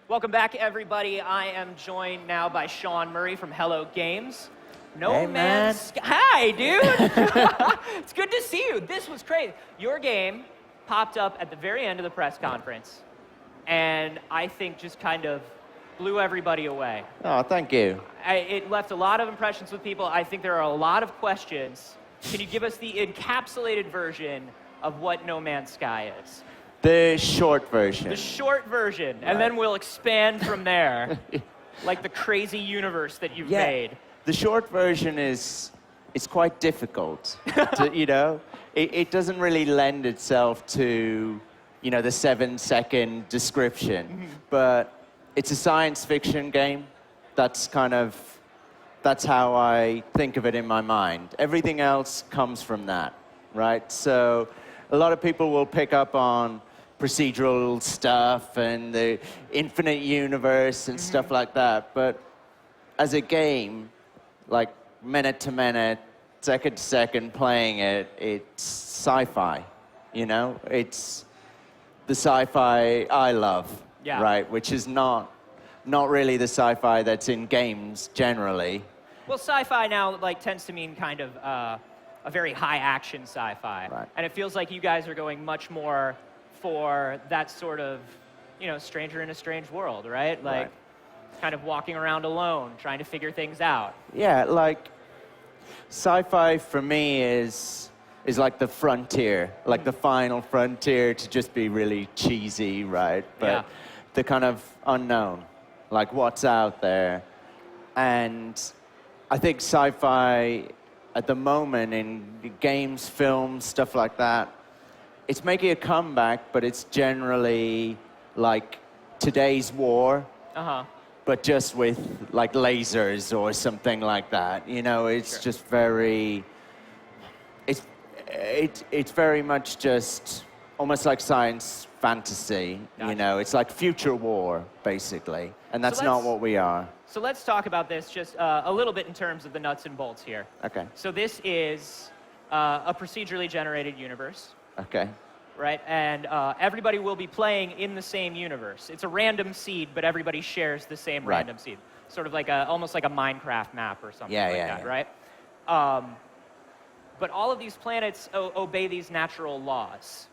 Welcome back, everybody. I am joined now by Sean Murray from Hello Games. No Man's Sky. Hi, dude. It's good to see you. This was crazy. Your game popped up at the very end of the press conference, and I think just kind of blew everybody away. Oh, thank you. It left a lot of impressions with people. I think there are a lot of questions. Can you give us the encapsulated version of what No Man's Sky is? The short version. The short version, and then we'll expand from there, like the crazy universe that you've made. The short version is quite difficult. It doesn't really lend itself to, the 7-second description. But it's a science fiction game. That's how I think of it in my mind. Everything else comes from that, right? So a lot of people will pick up on procedural stuff and the infinite universe and stuff like that. But as a game, like minute to minute, second to second playing it, it's sci-fi, It's the sci-fi I love, right? Which is not really the sci-fi that's in games generally. Well, sci-fi now tends to mean kind of a very high-action sci-fi. Right. And it feels like you guys are going much more for that sort of, stranger in a strange world, right? Like, kind of walking around alone, trying to figure things out. Yeah, like, sci-fi for me is like the frontier, like the final frontier, to just be really cheesy, right? But the kind of unknown, like what's out there. And I think sci-fi at the moment in games, films, stuff like that, it's making a comeback, but it's generally like today's war, but just with like lasers or something like that. It's just very, it's very much just almost like science fantasy. Gotcha. It's like future war basically, and that's not what we are. So let's talk about this just a little bit in terms of the nuts and bolts here. Okay. So this is a procedurally generated universe. Okay. Right? And everybody will be playing in the same universe. It's a random seed, but everybody shares the same random seed. Sort of like almost like a Minecraft map or something that, right? But all of these planets obey these natural laws,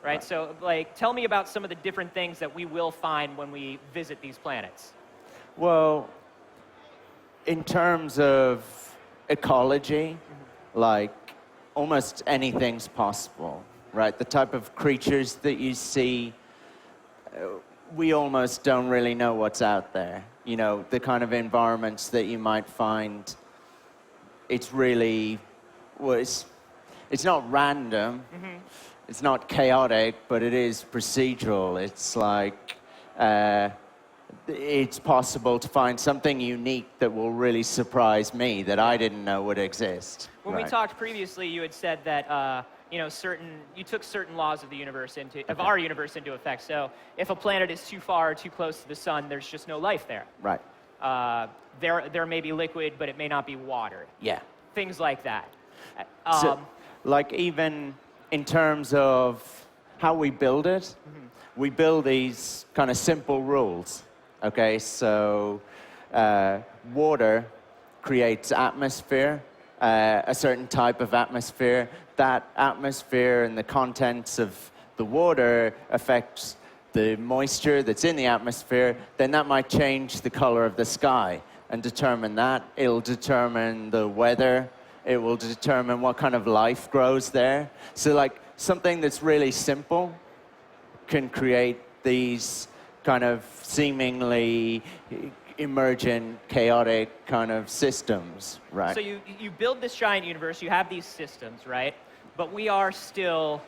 right? So, tell me about some of the different things that we will find when we visit these planets. Well, in terms of ecology, almost anything's possible. Right, the type of creatures that you see, we almost don't really know what's out there. The kind of environments that you might find, it's really, it's not random, it's not chaotic, but it is procedural. It's like, it's possible to find something unique that will really surprise me that I didn't know would exist. When we talked previously, you had said that, you took certain laws of the universe of our universe into effect. So if a planet is too far or too close to the sun, there's just no life there. Right. There may be liquid, but it may not be water. Yeah. Things like that. So, even in terms of how we build it, we build these kind of simple rules. Okay, so water creates atmosphere, a certain type of atmosphere. That atmosphere and the contents of the water affects the moisture that's in the atmosphere. Then that might change the color of the sky and determine that. It'll determine the weather. It will determine what kind of life grows there. So something that's really simple can create these kind of seemingly emergent, chaotic kind of systems, right? So you build this giant universe, you have these systems, right? But we are still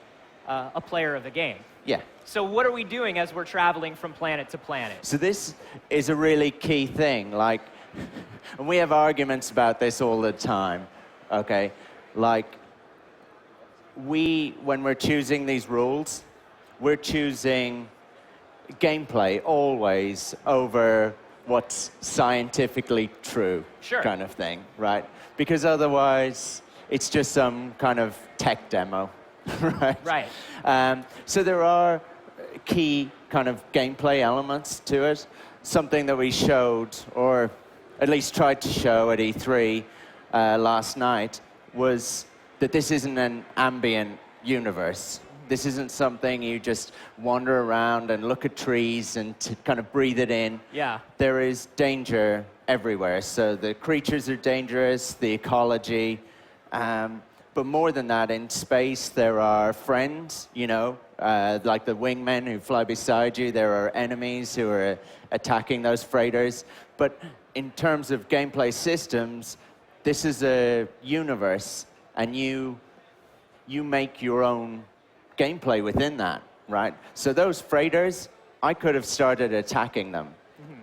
a player of the game. Yeah. So what are we doing as we're traveling from planet to planet? So this is a really key thing, and we have arguments about this all the time, okay? When we're choosing these rules, we're choosing gameplay always over what's scientifically true, kind of thing, right? Because otherwise, it's just some kind of tech demo, right? Right. So there are key kind of gameplay elements to it. Something that we showed, or at least tried to show at E3 last night, was that this isn't an ambient universe. This isn't something you just wander around and look at trees and to kind of breathe it in. Yeah. There is danger everywhere. So the creatures are dangerous, the ecology. But more than that, in space, there are friends, you know, like the wingmen who fly beside you. There are enemies who are attacking those freighters. But in terms of gameplay systems, this is a universe, and you make your own gameplay within that, right? So those freighters, I could have started attacking them,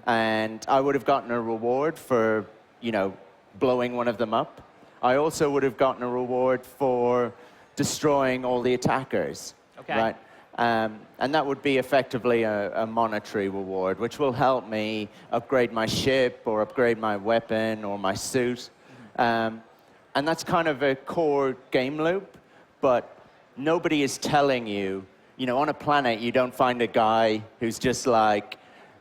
and I would have gotten a reward for, you know, blowing one of them up. I also would have gotten a reward for destroying all the attackers, right? And that would be effectively a monetary reward, which will help me upgrade my ship or upgrade my weapon or my suit. And that's kind of a core game loop, but nobody is telling you, you know, on a planet, you don't find a guy who's just like,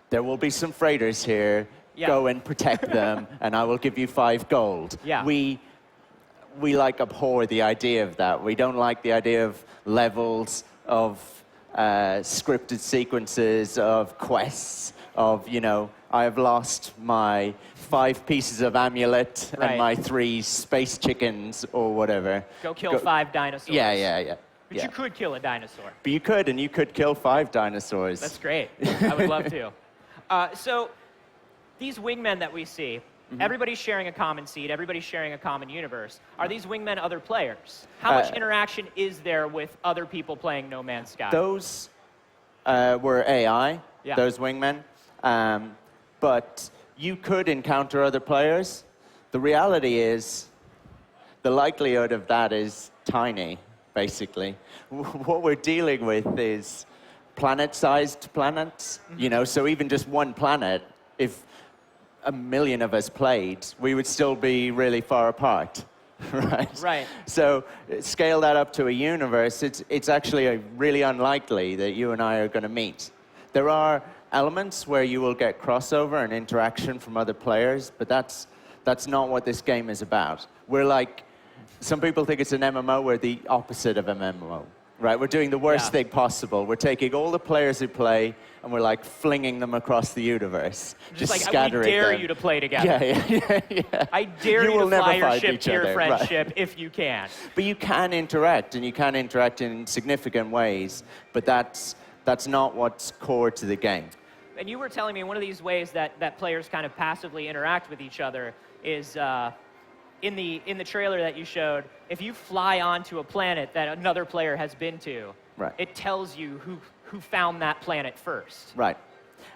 there will be some freighters here, go and protect them, and I will give you 5 gold. Yeah. We like abhor the idea of that. We don't like the idea of levels, of scripted sequences, of quests, of, you know, I have lost my 5 pieces of amulet and my 3 space chickens or whatever. Go kill 5 dinosaurs. Yeah. But you could kill a dinosaur. But you could, and you could kill 5 dinosaurs. That's great. I would love to. So these wingmen that we see, everybody's sharing a common seed, everybody's sharing a common universe. Are these wingmen other players? How much interaction is there with other people playing No Man's Sky? Those were AI, those wingmen. But you could encounter other players. The reality is, the likelihood of that is tiny, basically. What we're dealing with is planet-sized planets. You know, so even just one planet, if 1 million of us played, we would still be really far apart, right? Right. So scale that up to a universe, it's actually really unlikely that you and I are going to meet. There are elements where you will get crossover and interaction from other players, but that's not what this game is about. We're like, some people think it's an MMO, we're the opposite of an MMO, right? We're doing the worst thing possible. We're taking all the players who play, and we're like flinging them across the universe, just like, scattering them. I dare you to play together. Yeah. I dare you to fly your ship to your friend's ship if you can. But you can interact, and you can interact in significant ways, but that's not what's core to the game. And you were telling me one of these ways that players kind of passively interact with each other is in the trailer that you showed, if you fly onto a planet that another player has been to, it tells you who found that planet first. Right.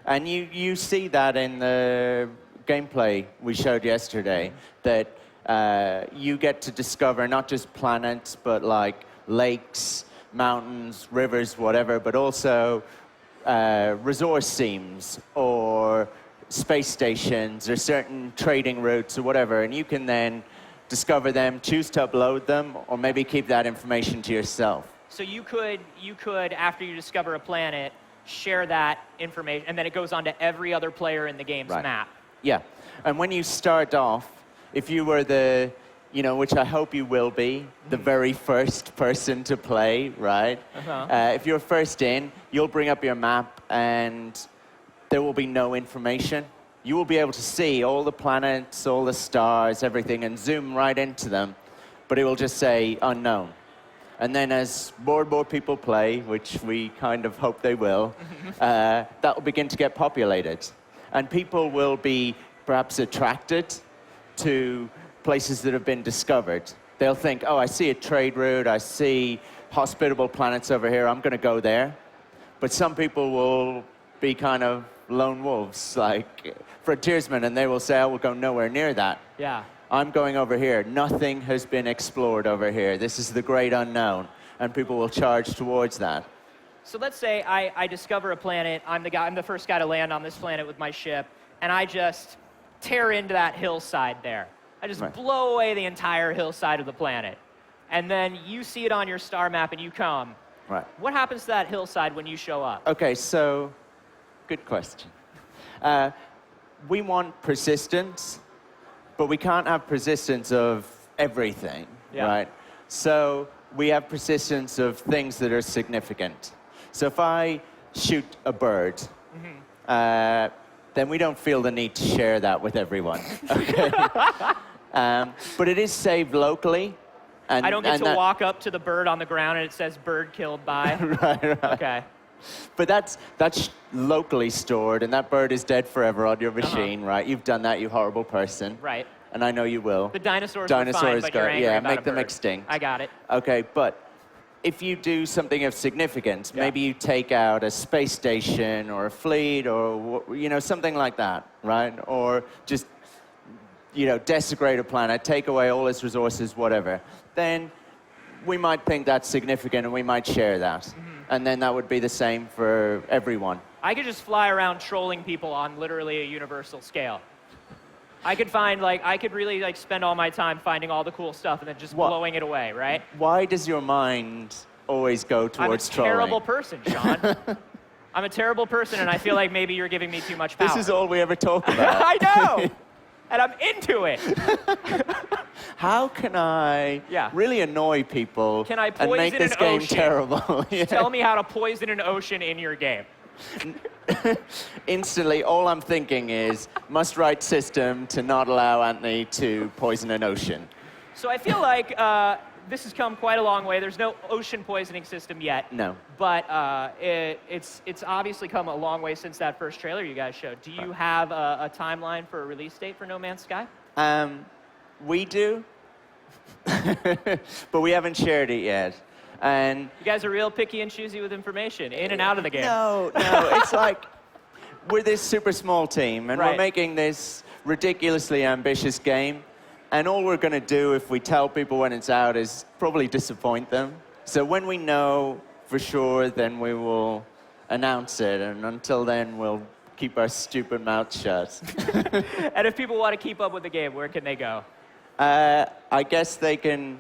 And you see that in the gameplay we showed yesterday, that you get to discover not just planets, but like lakes, mountains, rivers, whatever, but also resource seams or space stations or certain trading routes or whatever, and you can then discover them, choose to upload them, or maybe keep that information to yourself. So you could, after you discover a planet, share that information, and then it goes on to every other player in the game's map. Yeah. And when you start off, if you were the, you know, which I hope you will be, the very first person to play, right? If you're first in, you'll bring up your map, and there will be no information. You will be able to see all the planets, all the stars, everything, and zoom right into them, but it will just say unknown. And then as more and more people play, which we kind of hope they will, that will begin to get populated. And people will be perhaps attracted to places that have been discovered. They'll think, oh, I see a trade route, I see hospitable planets over here, I'm going to go there. But some people will be kind of lone wolves, like frontiersmen, and they will say, I will go nowhere near that. Yeah. I'm going over here. Nothing has been explored over here. This is the great unknown. And people will charge towards that. So let's say I discover a planet, I'm the first guy to land on this planet with my ship, and I just tear into that hillside there. I just blow away the entire hillside of the planet. And then you see it on your star map and you come, Right. What happens to that hillside when you show up? Okay, so good question. We want persistence, but we can't have persistence of everything, Yeah. right? So we have persistence of things that are significant. So if I shoot a bird, then we don't feel the need to share that with everyone. Okay. But it is saved locally. And, I don't get to walk up to the bird on the ground and it says bird killed by. Right. Okay. But that's locally stored, and that bird is dead forever on your machine, right? You've done that, you horrible person. Right. And I know you will. The dinosaurs were fine, but you're angry about make a them bird. extinct. I got it. Okay, but if you do something of significance, maybe you take out a space station or a fleet or something like that, right? Or just desecrate a planet, take away all its resources, whatever. Then we might think that's significant and we might share that. And then that would be the same for everyone. I could just fly around trolling people on literally a universal scale. I could really spend all my time finding all the cool stuff and then just blowing it away, right? Why does your mind always go towards trolling? I'm a terrible person, Sean. I'm a terrible person, and I feel like maybe you're giving me too much power. This is all we ever talk about. I know! And I'm into it. How can I really annoy people and make this game terrible? Tell me how to poison an ocean in your game. Instantly, all I'm thinking is, must write system to not allow Anthony to poison an ocean. So I feel like this has come quite a long way. There's no ocean poisoning system yet. No. But it's obviously come a long way since that first trailer you guys showed. Do you have a timeline for a release date for No Man's Sky? We do, but we haven't shared it yet. And you guys are real picky and choosy with information, in and out of the game. No, it's like we're this super small team, and we're making this ridiculously ambitious game. And all we're going to do if we tell people when it's out is probably disappoint them. So when we know for sure, then we will announce it. And until then, we'll keep our stupid mouths shut. And if people want to keep up with the game, where can they go? I guess they can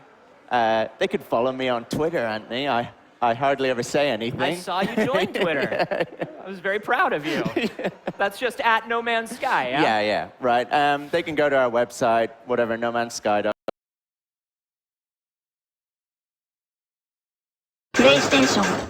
follow me on Twitter, Anthony. I hardly ever say anything. I saw you join Twitter. I was very proud of you. That's just at No Man's Sky, yeah? Yeah, right. They can go to our website, whatever, nomansky.com. PlayStation